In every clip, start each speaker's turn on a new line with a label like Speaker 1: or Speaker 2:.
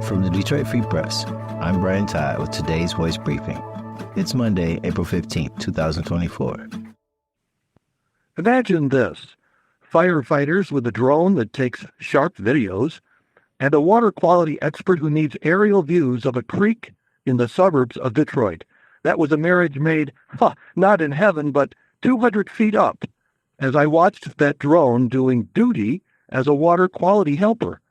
Speaker 1: From the Detroit Free Press, I'm Brian Todd with today's Voice Briefing. It's Monday, April 15th, 2024.
Speaker 2: Imagine this: firefighters with a drone that takes sharp videos, and a water quality expert who needs aerial views of a creek in the suburbs of Detroit. That was a marriage made, not in heaven, but 200 feet up, as I watched that drone doing duty as a water quality helper.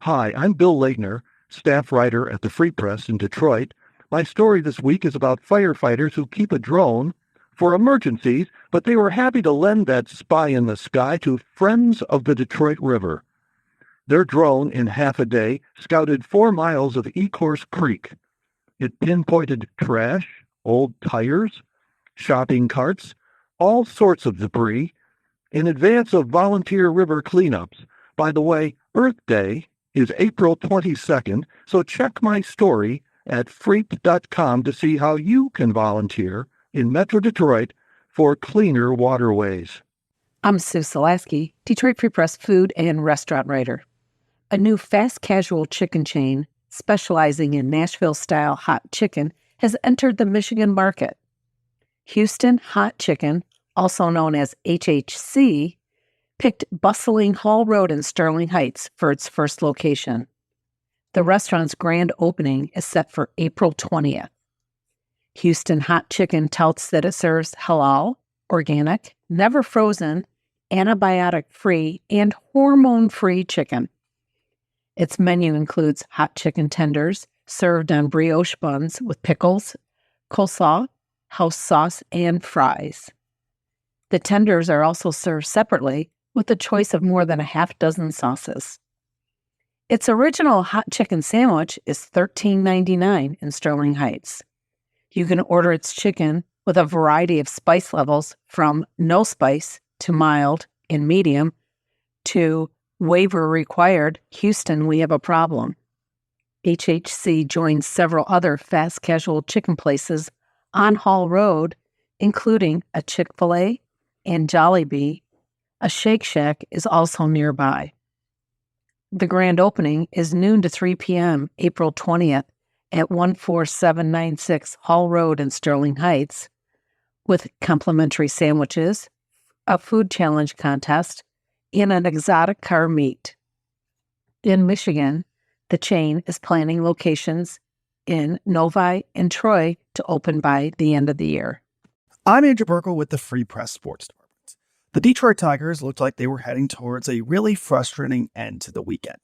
Speaker 2: Hi, I'm Bill Leitner, staff writer at the Free Press in Detroit. My story this week is about firefighters who keep a drone for emergencies, but they were happy to lend that spy in the sky to Friends of the Detroit River. Their drone, in half a day, scouted 4 miles of Ecorse Creek. It pinpointed trash, old tires, shopping carts, all sorts of debris, in advance of volunteer river cleanups. By the way, Earth Day is April 22nd, so check my story at freep.com to see how you can volunteer in Metro Detroit for cleaner waterways.
Speaker 3: I'm Sue Selasky, Detroit Free Press food and restaurant writer. A new fast casual chicken chain specializing in Nashville-style hot chicken has entered the Michigan market. Houston Hot Chicken, also known as HHC, picked bustling Hall Road in Sterling Heights for its first location. The restaurant's grand opening is set for April 20th. Houston Hot Chicken touts that it serves halal, organic, never frozen, antibiotic-free, and hormone-free chicken. Its menu includes hot chicken tenders served on brioche buns with pickles, coleslaw, house sauce, and fries. The tenders are also served separately with a choice of more than a half dozen sauces. Its original hot chicken sandwich is $13.99 in Sterling Heights. You can order its chicken with a variety of spice levels from no spice to mild and medium to waiver required, Houston, we have a problem. HHC joins several other fast casual chicken places on Hall Road, including a Chick-fil-A and Jollibee. A Shake Shack is also nearby. The grand opening is noon to 3 p.m., April 20th at 14796 Hall Road in Sterling Heights, with complimentary sandwiches, a food challenge contest, and an exotic car meet. In Michigan, the chain is planning locations in Novi and Troy to open by the end of the year.
Speaker 4: I'm Andrew Burkle with the Free Press Sports Department. The Detroit Tigers looked like they were heading towards a really frustrating end to the weekend.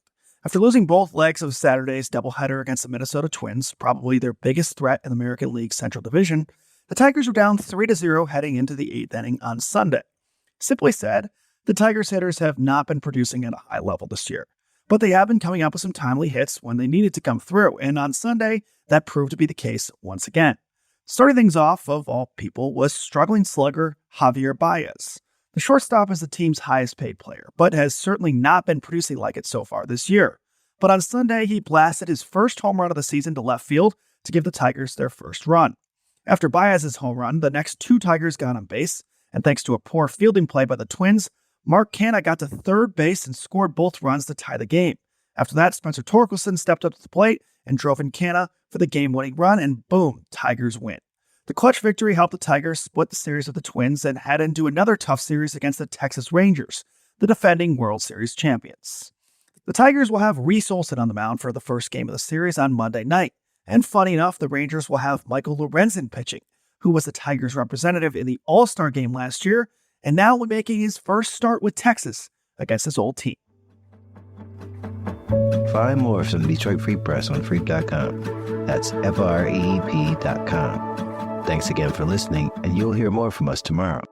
Speaker 4: After losing both legs of Saturday's doubleheader against the Minnesota Twins, probably their biggest threat in the American League Central Division, the Tigers were down 3-0 heading into the 8th inning on Sunday. Simply said, the Tigers hitters have not been producing at a high level this year, but they have been coming up with some timely hits when they needed to come through, and on Sunday, that proved to be the case once again. Starting things off, of all people, was struggling slugger Javier Baez. The shortstop is the team's highest paid player, but has certainly not been producing like it so far this year. But on Sunday, he blasted his first home run of the season to left field to give the Tigers their first run. After Baez's home run, the next 2 Tigers got on base, and thanks to a poor fielding play by the Twins, Mark Canha got to third base and scored both runs to tie the game. After that, Spencer Torkelson stepped up to the plate and drove in Canha for the game-winning run, and boom, Tigers win. The clutch victory helped the Tigers split the series with the Twins and head into another tough series against the Texas Rangers, the defending World Series champions. The Tigers will have Reese Olson on the mound for the first game of the series on Monday night, and funny enough, the Rangers will have Michael Lorenzen pitching, who was the Tigers' representative in the All-Star game last year, and now will be making his first start with Texas against his old team.
Speaker 1: Find more from the Detroit Free Press on freep.com. That's FREEP.com. Thanks again for listening, and you'll hear more from us tomorrow.